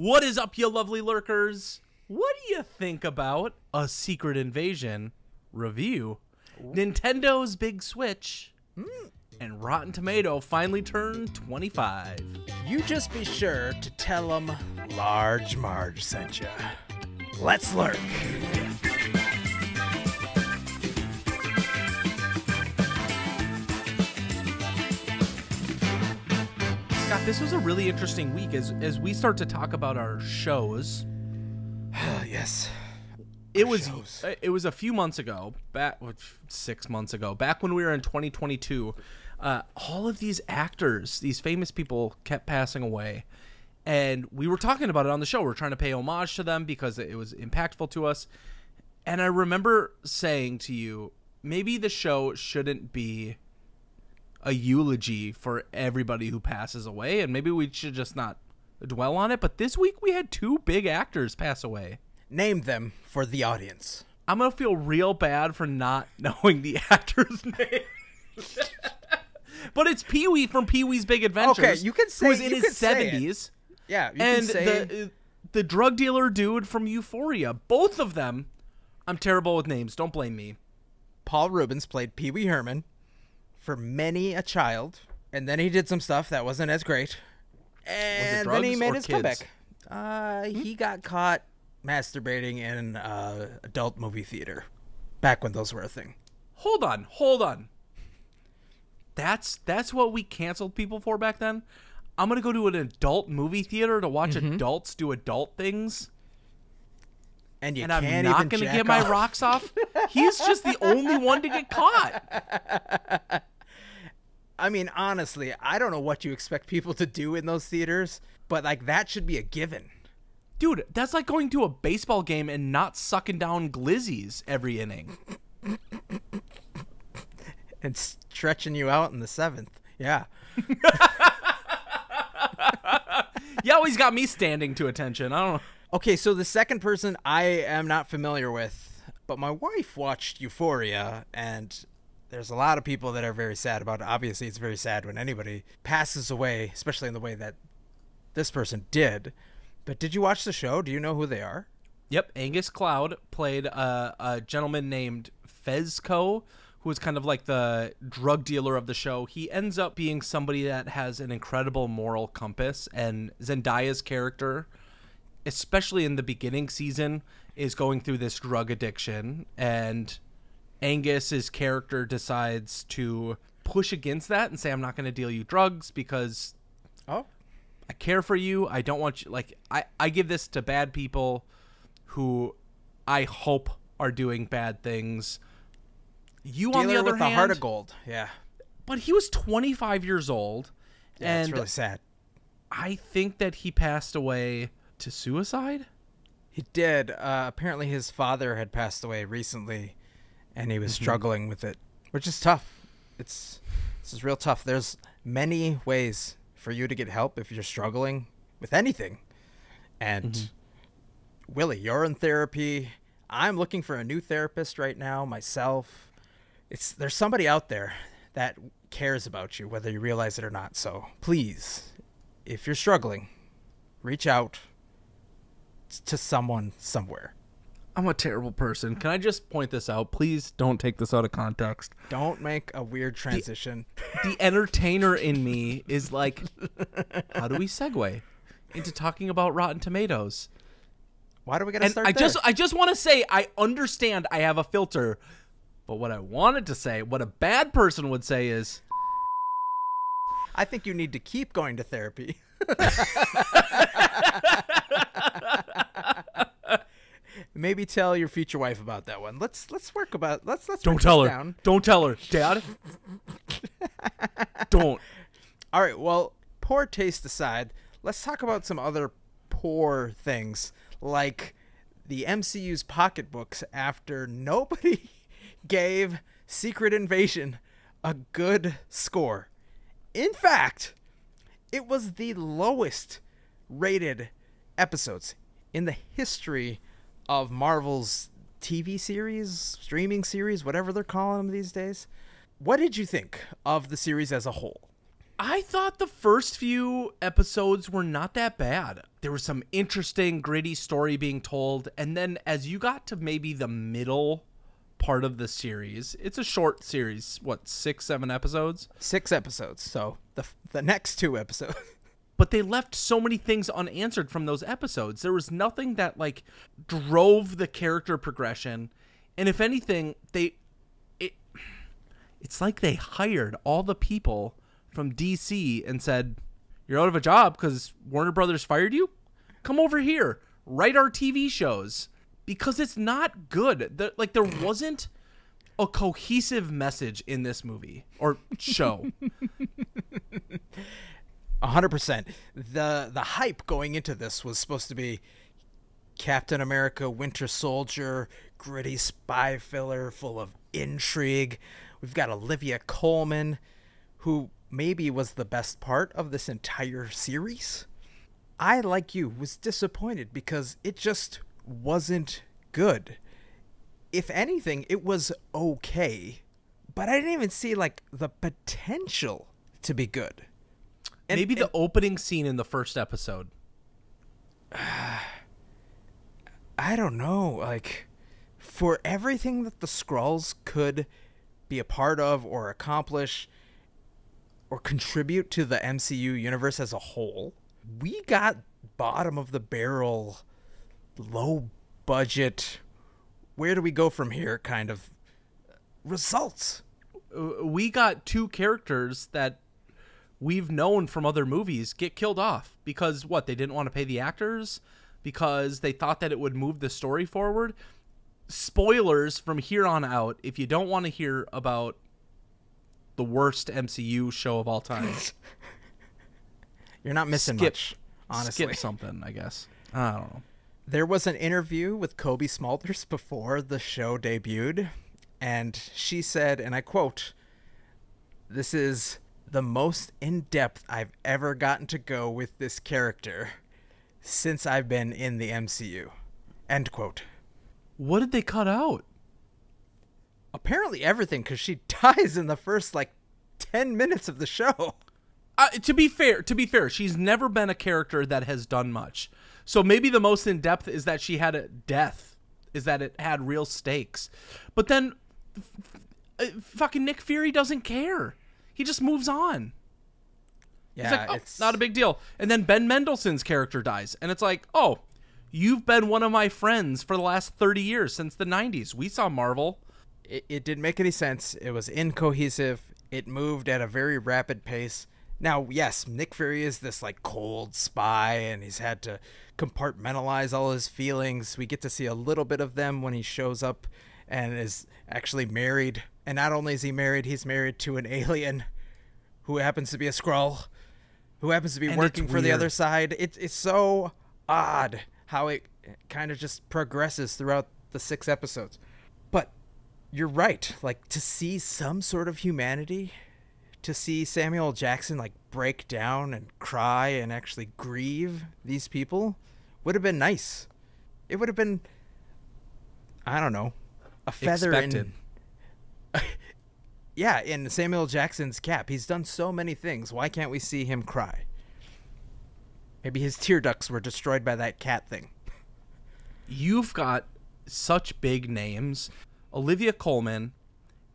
What is up, you lovely lurkers? What do you think about a Secret Invasion review? Nintendo's big Switch and Rotten Tomato finally turned 25. You just be sure to tell them Large Marge sent ya. Let's lurk. Scott, this was a really interesting week as we start to talk about our shows. Yes. It was a few months ago, 6 months ago, back when we were in 2022. All of these actors, these famous people, kept passing away, and we were talking about it on the show. We're trying to pay homage to them because it was impactful to us. And I remember saying to you, maybe the show shouldn't be a eulogy for everybody who passes away, and maybe we should just not dwell on it. But this week we had two big actors pass away. Name them for the audience. I'm gonna feel real bad for not knowing the actor's name. But it's Pee-wee from Pee-wee's Big Adventures. Okay, you can say who was in his 70s. Yeah, you and can say the drug dealer dude from Euphoria. Both of them. I'm terrible with names. Don't blame me. Paul Rubens played Pee-wee Herman for many a child, and then he did some stuff that wasn't as great. And then he made his comeback. He got caught masturbating in an adult movie theater back when those were a thing. Hold on. That's what we canceled people for back then? I'm going to go to an adult movie theater to watch adults do adult things? And I'm not going to get my rocks off? He's just the only one to get caught. I mean, honestly, I don't know what you expect people to do in those theaters, but like that should be a given. Dude, that's like going to a baseball game and not sucking down glizzies every inning. And stretching you out in the seventh. Yeah. You always got me standing to attention. I don't know. Okay, so the second person I am not familiar with, but my wife watched Euphoria, and there's a lot of people that are very sad about it. Obviously, it's very sad when anybody passes away, especially in the way that this person did. But did you watch the show? Do you know who they are? Yep, Angus Cloud played a gentleman named Fezco, who was kind of like the drug dealer of the show. He ends up being somebody that has an incredible moral compass, and Zendaya's character, especially in the beginning season, is going through this drug addiction, and Angus's character decides to push against that and say, I'm not going to deal you drugs because I care for you. I don't want you, like, I give this to bad people who I hope are doing bad things. You, Dealer on the other with hand, a heart of gold. Yeah. But he was 25 years old. Yeah, and it's really sad. I think that he passed away to suicide. He did. Apparently his father had passed away recently, and he was struggling with it, which is tough. This is real tough. There's many ways for you to get help if you're struggling with anything. And Willie, you're in therapy. I'm looking for a new therapist right now myself. There's somebody out there that cares about you, whether you realize it or not. So please, if you're struggling, reach out to someone somewhere. I'm a terrible person. Can I just point this out? Please don't take this out of context. Don't make a weird transition. The entertainer in me is like, how do we segue into talking about Rotten Tomatoes? Why do we gotta start there? there? I just want to say, I understand I have a filter, but what I wanted to say, what a bad person would say is, I think you need to keep going to therapy. Maybe tell your future wife about that one. Let's work about. Let's don't tell her. Down. Don't tell her, Dad. Don't. All right. Well, poor taste aside, let's talk about some other poor things, like the MCU's pocketbooks after nobody gave Secret Invasion a good score. In fact, it was the lowest rated episodes in the history of Marvel's TV series, streaming series, whatever they're calling them these days. What did you think of the series as a whole? I thought the first few episodes were not that bad. There was some interesting, gritty story being told. And then as you got to maybe the middle part of the series, it's a short series, what, 6-7 episodes? 6 episodes. So the next 2 episodes. But they left so many things unanswered from those episodes. There was nothing that, like, drove the character progression. And if anything, it's like they hired all the people from DC and said, you're out of a job because Warner Brothers fired you? Come over here. Write our TV shows. Because it's not good. There wasn't a cohesive message in this movie or show. 100%. The hype going into this was supposed to be Captain America, Winter Soldier, gritty spy filler full of intrigue. We've got Olivia Colman, who maybe was the best part of this entire series. I, like you, was disappointed because it just wasn't good. If anything, it was okay, but I didn't even see, like, the potential to be good. Maybe the opening scene in the first episode. I don't know. Like, for everything that the Skrulls could be a part of or accomplish or contribute to the MCU universe as a whole, we got bottom of the barrel, low budget, where do we go from here kind of results. We got 2 characters that we've known from other movies get killed off because what, they didn't want to pay the actors, because they thought that it would move the story forward. Spoilers from here on out, if you don't want to hear about the worst MCU show of all time, you're not missing much, honestly. Skip something, I guess. I don't know. There was an interview with Kobe Smulders before the show debuted, and she said, and I quote, "This is the most in-depth I've ever gotten to go with this character since I've been in the MCU." End quote. What did they cut out? Apparently everything, because she dies in the first, 10 minutes of the show. To be fair, she's never been a character that has done much. So maybe the most in-depth is that she had a death, is that it had real stakes. But then fucking Nick Fury doesn't care. He just moves on. Yeah, He's like, it's not a big deal. And then Ben Mendelsohn's character dies. And it's like, oh, you've been one of my friends for the last 30 years, since the 90s. We saw Marvel. It didn't make any sense. It was incohesive. It moved at a very rapid pace. Now, yes, Nick Fury is this cold spy, and he's had to compartmentalize all his feelings. We get to see a little bit of them when he shows up and is actually married. And not only is he married, he's married to an alien who happens to be a Skrull, who happens to be working for the other side. It's so odd how it kind of just progresses throughout the 6 episodes. But you're right. To see some sort of humanity, to see Samuel L. Jackson break down and cry and actually grieve these people would have been nice. It would have been, I don't know, a feather expected. Yeah, in Samuel L. Jackson's cap. He's done so many things. Why can't we see him cry? Maybe his tear ducts were destroyed by that cat thing. You've got such big names. Olivia Colman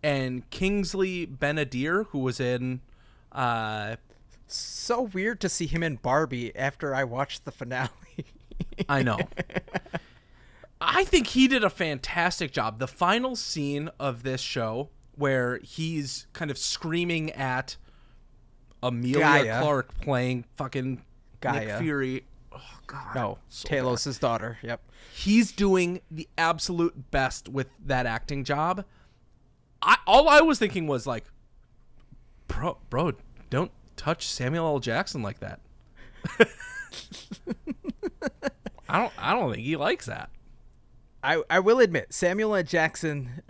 and Kingsley Ben-Adir, who was in... So weird to see him in Barbie after I watched the finale. I know. I think he did a fantastic job. The final scene of this show, where he's kind of screaming at Amelia Clark playing fucking Gaia. Nick Fury. Oh, God. No, So Talos' daughter. Yep. He's doing the absolute best with that acting job. All I was thinking was bro, don't touch Samuel L. Jackson like that. I don't think he likes that. I will admit, Samuel L. Jackson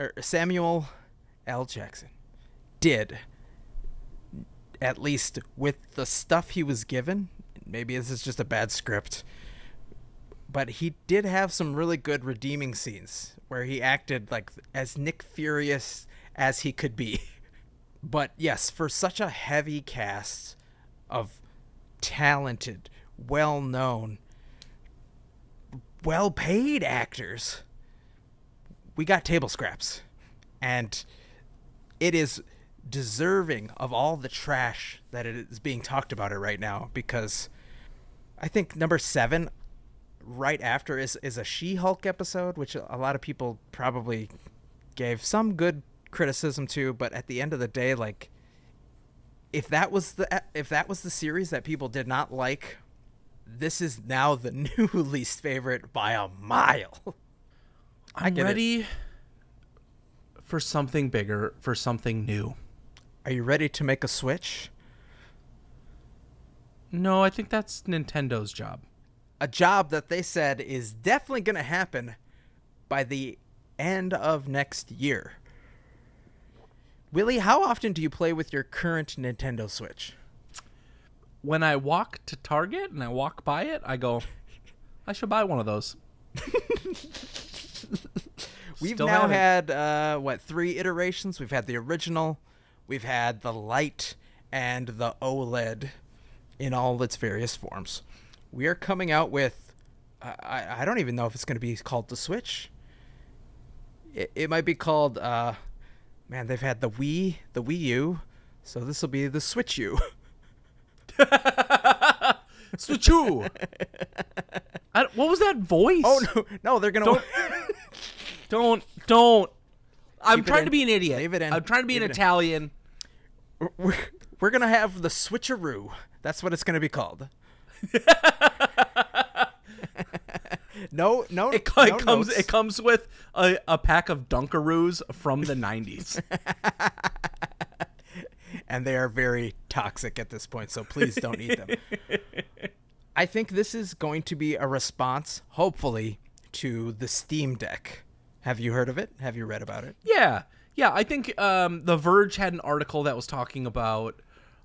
did, at least with the stuff he was given, maybe this is just a bad script, but he did have some really good redeeming scenes where he acted as Nick Furious as he could be. But yes, for such a heavy cast of talented, well-known, well-paid actors. We got table scraps, and it is deserving of all the trash that it is being talked about it right now, because I think number 7 right after is a She-Hulk episode, which a lot of people probably gave some good criticism to, but at the end of the day, like, if that was the series that people did not like, this is now the new least favorite by a mile. I'm ready for something bigger, for something new. Are you ready to make a switch? No, I think that's Nintendo's job. A job that they said is definitely going to happen by the end of next year. Willie, how often do you play with your current Nintendo Switch? When I walk to Target and I walk by it, I go, I should buy one of those. We've now had, 3 iterations? We've had the original, we've had the Lite, and the OLED in all its various forms. We are coming out with, I don't even know if it's going to be called the Switch. It might be called, they've had the Wii U, so this will be the Switcheroo. Switcheroo. What was that voice? Oh, no, they're going to... Don't. I'm trying to be an idiot. Leave it in. I'm trying to be an Italian. We're going to have the Switcheroo. That's what it's going to be called. No. It comes with a pack of Dunkaroos from the 90s. And they are very toxic at this point, so please don't eat them. I think this is going to be a response, hopefully, to the SteamDeck. Have you heard of it? Have you read about it? Yeah. I think The Verge had an article that was talking about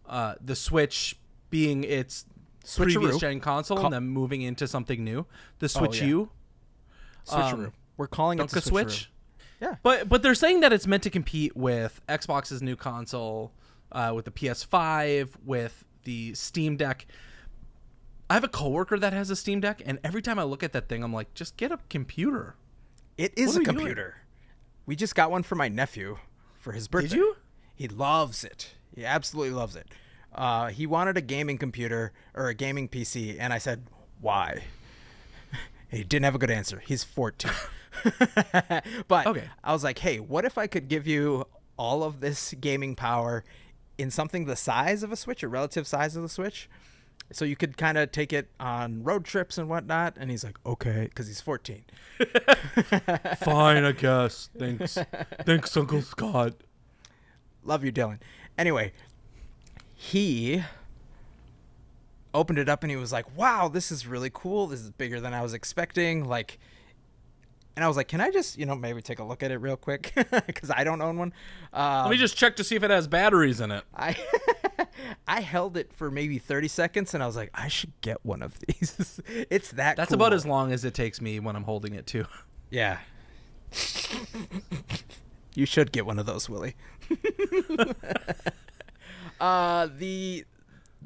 the Switch being its previous gen console and then moving into something new. The Switch U. Switcheroo. We're calling it the Switch. Yeah. But they're saying that it's meant to compete with Xbox's new console, with the PS5, with the Steam Deck. I have a coworker that has a Steam Deck, and every time I look at that thing, I'm like, just get a computer. It is a computer. We just got one for my nephew for his birthday. Did you? He loves it. He absolutely loves it. He wanted a gaming computer or a gaming PC, and I said, why? He didn't have a good answer. He's 14. But okay. I was like, hey, what if I could give you all of this gaming power in something the size of a Switch, or relative size of the Switch? So you could kind of take it on road trips and whatnot. And he's like, okay, because he's 14. Fine, I guess. Thanks, Uncle Scott. Love you, Dylan. Anyway, he opened it up and he was like, wow, this is really cool. This is bigger than I was expecting. Like, and I was like, can I just, maybe take a look at it real quick? Because I don't own one. Let me just check to see if it has batteries in it. I held it for maybe 30 seconds and I was like, I should get one of these. It's That's cool. about as long as it takes me when I'm holding it too. Yeah. You should get one of those, Willie. The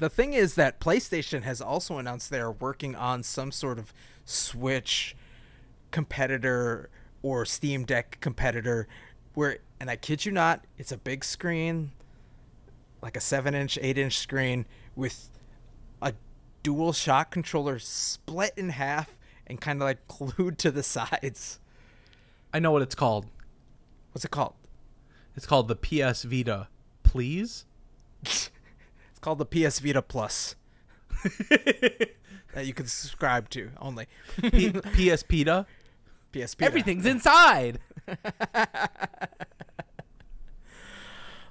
thing is that PlayStation has also announced they're working on some sort of Switch competitor or Steam Deck competitor where, and I kid you not, it's a big screen, like a 7-inch, 8-inch screen with a dual shock controller split in half and kind of like glued to the sides. I know what it's called. What's it called? It's called the PS Vita. Please? It's called the PS Vita Plus. That you can subscribe to only. PS Pita? PS Pita. Everything's inside.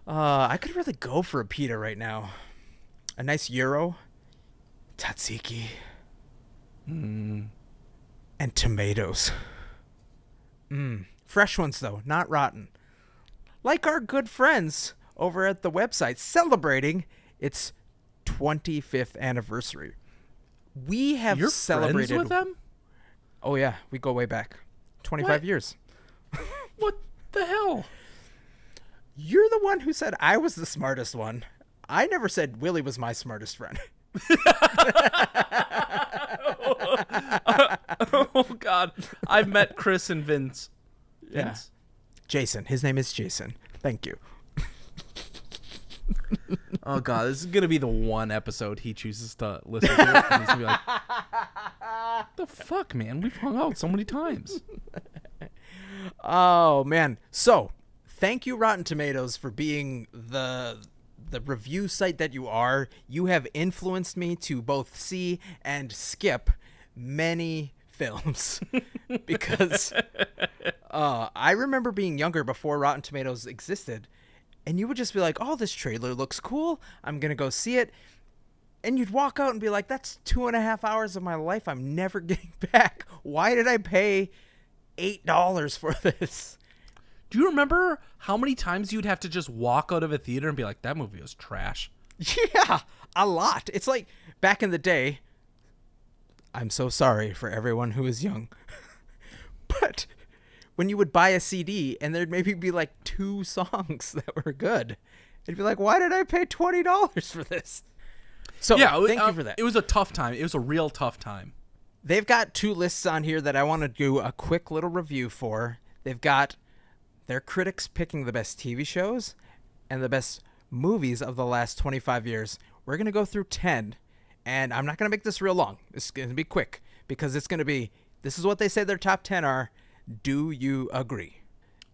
I could really go for a pita right now. A nice gyro, tzatziki, and tomatoes. Fresh ones, though, not rotten. Like our good friends over at the website celebrating its 25th anniversary. We have You're celebrated friends with them? Oh, yeah. We go way back. 25 years. What the hell? You're the one who said I was the smartest one. I never said Willie was my smartest friend. Oh God, I've met Chris and Vince. Yeah. Jason. His name is Jason. Thank you. Oh God, this is gonna be the one episode he chooses to listen to, and he's gonna be like, "The fuck, man? We've hung out so many times." Oh man. So, thank you, Rotten Tomatoes, for being the review site that you are. You have influenced me to both see and skip many films because I remember being younger before Rotten Tomatoes existed, and you would just be like, "Oh, this trailer looks cool. I'm gonna go see it." And you'd walk out and be like, "That's 2.5 hours of my life I'm never getting back. Why did I pay $8 for this?" Do you remember how many times you'd have to just walk out of a theater and be like, "That movie was trash"? Yeah, a lot. It's like back in the day. I'm so sorry for everyone who is young. But when you would buy a CD and there'd maybe be like 2 songs that were good, it'd be like, "Why did I pay $20 for this?" So yeah, thank you for that. It was a tough time. It was a real tough time. They've got 2 lists on here that I want to do a quick little review for. They've got their critics picking the best TV shows and the best movies of the last 25 years. We're going to go through 10, and I'm not going to make this real long. It's going to be quick because it's going to be, this is what they say their top 10 are. Do you agree?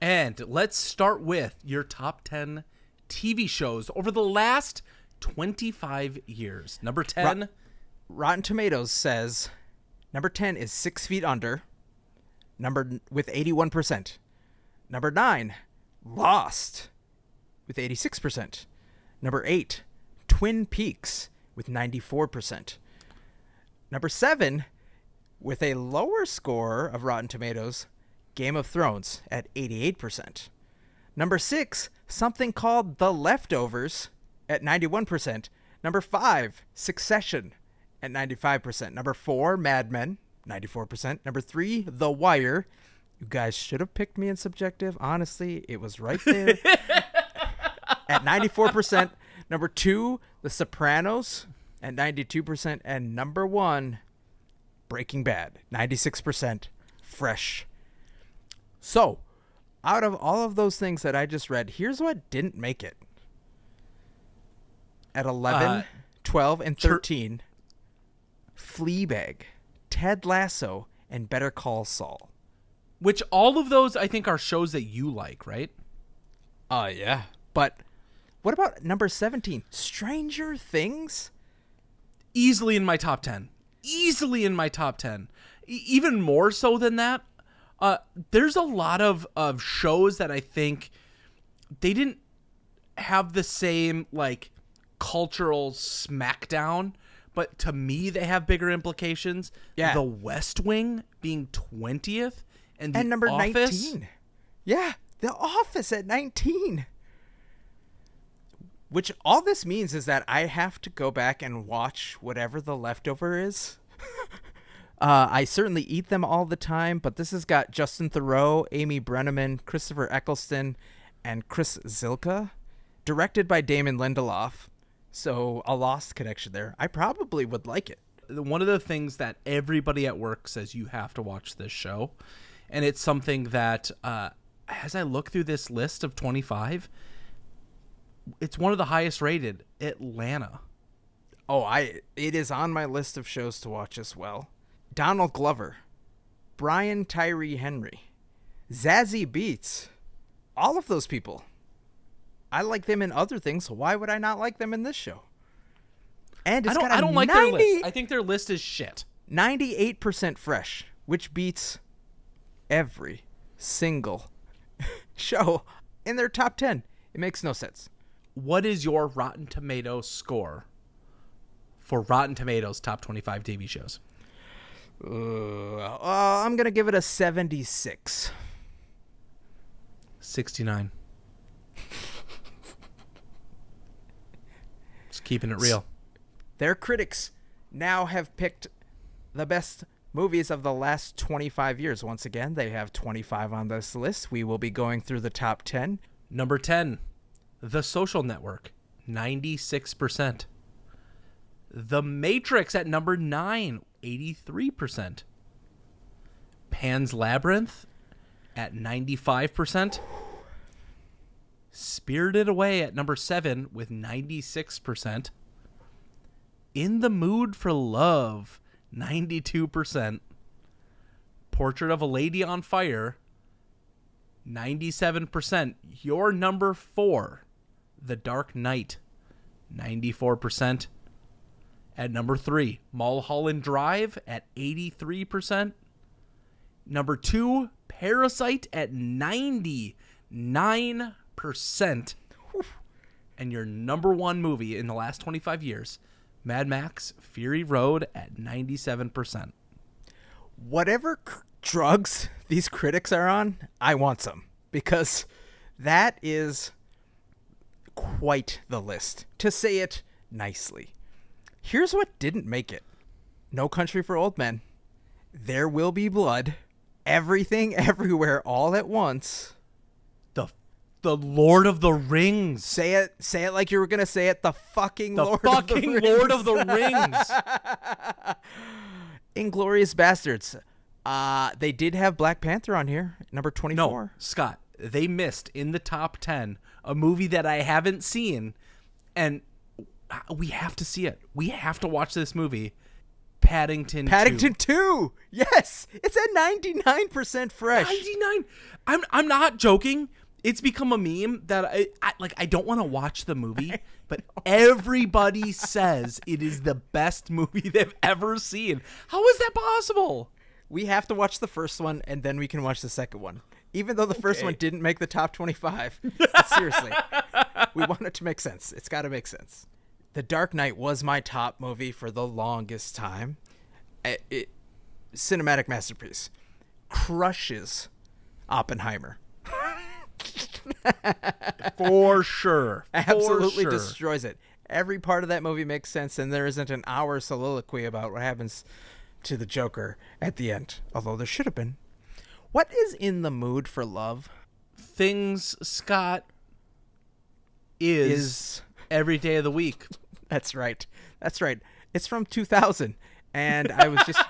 And let's start with your top 10 TV shows over the last 25 years. Number 10. Rotten Tomatoes says number 10 is 6 Feet Under, with 81%. Number 9, Lost, with 86%. Number 8, Twin Peaks, with 94%. Number 7, with a lower score of Rotten Tomatoes, Game of Thrones at 88%. Number 6, something called The Leftovers at 91%. Number 5, Succession at 95%. Number 4, Mad Men, 94%. Number 3, The Wire. You guys should have picked me in subjective. Honestly, it was right there at 94%. Number 2, The Sopranos at 92%. And number 1, Breaking Bad, 96%, fresh. So, out of all of those things that I just read, here's what didn't make it. At 11, 12, and 13, Fleabag, Ted Lasso, and Better Call Saul. Which all of those, I think, are shows that you like, right? Yeah. But what about number 17, Stranger Things? Easily in my top 10. Easily in my top 10. Even more so than that, there's a lot of shows that I think they didn't have the same, like, cultural smackdown, but to me, they have bigger implications. Yeah. The West Wing being 20th. And number Office? 19. Yeah, The Office at 19. Which all this means is that I have to go back and watch whatever The Leftover is. I certainly eat them all the time, but this has got Justin Theroux, Amy Brenneman, Christopher Eccleston, and Chris Zilka. Directed by Damon Lindelof. So a Lost connection there. I probably would like it. One of the things that everybody at work says you have to watch this show, and it's something that, as I look through this list of 25, it's one of the highest rated, Atlanta. Oh, it is on my list of shows to watch as well. Donald Glover, Brian Tyree Henry, Zazie Beetz, all of those people. I like them in other things, so why would I not like them in this show? And it's I don't like their list. I think their list is shit. 98% fresh, which beats every single show in their top 10. It makes no sense. What is your Rotten Tomatoes score for Rotten Tomatoes top 25 TV shows? I'm going to give it a 76. 69. Just keeping it real. Their critics now have picked the best movies of the last 25 years. Once again, they have 25 on this list. We will be going through the top 10. Number 10, The Social Network, 96%. The Matrix at number 9, 83%. Pan's Labyrinth at 95%. Spirited Away at number 7 with 96%. In the Mood for Love, 92%. Portrait of a Lady on Fire, 97%. Your number 4, The Dark Knight, 94%. At number 3, Mulholland Drive at 83%. Number 2, Parasite at 99%. And your number 1 movie in the last 25 years, Mad Max Fury Road at 97%. Whatever drugs these critics are on, I want some, because that is quite the list, to say it nicely. Here's what didn't make it. No Country for Old Men, There Will Be Blood, Everything Everywhere All at Once. The Lord of the Rings. Say it like you were going to say it. The fucking Lord of the Rings. Lord of the Rings. Inglourious Bastards. They did have Black Panther on here, number 24. No, Scott, they missed in the top 10 a movie that I haven't seen, and we have to see it. We have to watch this movie. Paddington 2. Yes, it's at 99% fresh. 99. I'm not joking. It's become a meme that I don't want to watch the movie, but everybody says it is the best movie they've ever seen. How is that possible? We have to watch the first one, and then we can watch the second one. Even though the first one didn't make the top 25. Seriously. We want it to make sense. It's got to make sense. The Dark Knight was my top movie for the longest time. Cinematic masterpiece. Crushes Oppenheimer. For sure. Absolutely destroys it. Every part of that movie makes sense, and there isn't an hour soliloquy about what happens to the Joker at the end, although there should have been. What is In the Mood for Love? Things Scott is every day of the week. That's right. It's from 2000, and I was just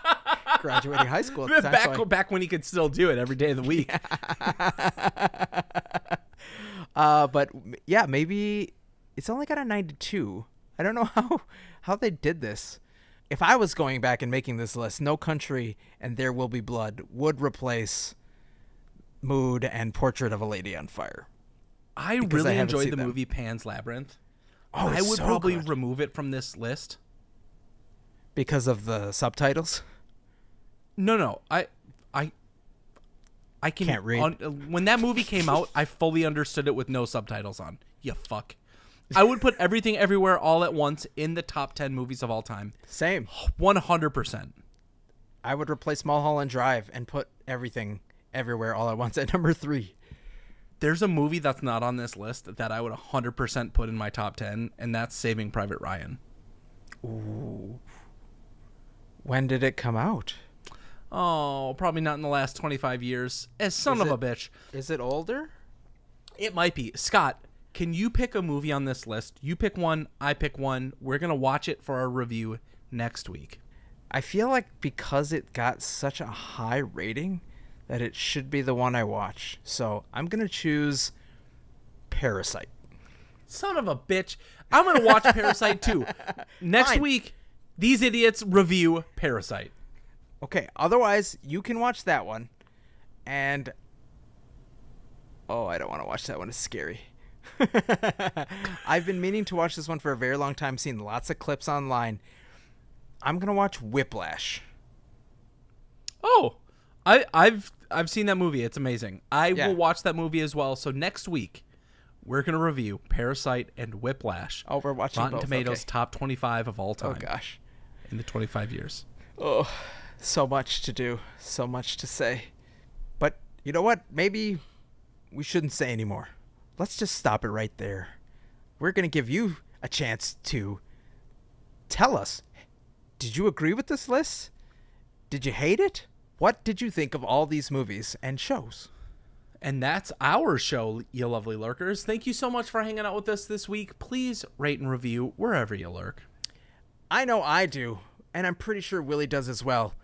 graduating high school at the time. Back when he could still do it every day of the week. But yeah, maybe it's only got a 92. I don't know how they did this. If I was going back and making this list, No Country and There Will Be Blood would replace Mood and Portrait of a Lady on Fire. I really enjoyed the movie Pan's Labyrinth. Oh, I would so probably good. remove it from this list. Because of the subtitles? No. I can't read. When that movie came out, I fully understood it with no subtitles on. You fuck. I would put Everything Everywhere All at Once in the top 10 movies of all time. Same. 100%. I would replace Mulholland Drive and put Everything Everywhere All at Once at number 3. There's a movie that's not on this list that I would 100% put in my top 10, and that's Saving Private Ryan. Ooh. When did it come out? Oh, probably not in the last 25 years. Son of a bitch. Is it older? It might be. Scott, can you pick a movie on this list? You pick one, I pick one. We're going to watch it for our review next week. I feel like because it got such a high rating that it should be the one I watch. So I'm going to choose Parasite. Son of a bitch. I'm going to watch Parasite too. Next week, these idiots review Parasite. Okay, otherwise, you can watch that one. And... oh, I don't want to watch that one. It's scary. I've been meaning to watch this one for a very long time, seen lots of clips online. I'm going to watch Whiplash. Oh, I've seen that movie. It's amazing. I will watch that movie as well. So next week, we're going to review Parasite and Whiplash. Oh, we're watching Rotten both. Tomatoes Okay. top 25 of all time. Oh, gosh. In the 25 years. Oh, so much to do. So much to say. But you know what? Maybe we shouldn't say anymore. Let's just stop it right there. We're going to give you a chance to tell us, did you agree with this list? Did you hate it? What did you think of all these movies and shows? And that's our show, you lovely lurkers. Thank you so much for hanging out with us this week. Please rate and review wherever you lurk. I know I do, and I'm pretty sure Willie does as well.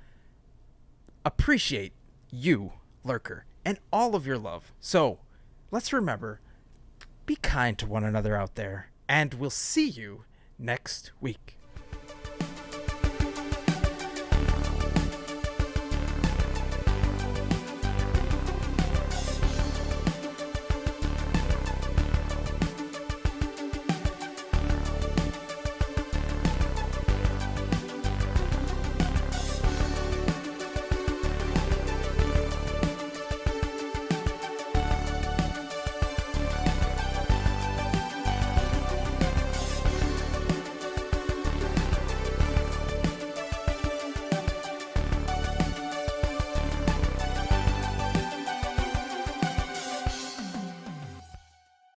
Appreciate you, lurker, and all of your love. So, let's remember, be kind to one another out there, and we'll see you next week.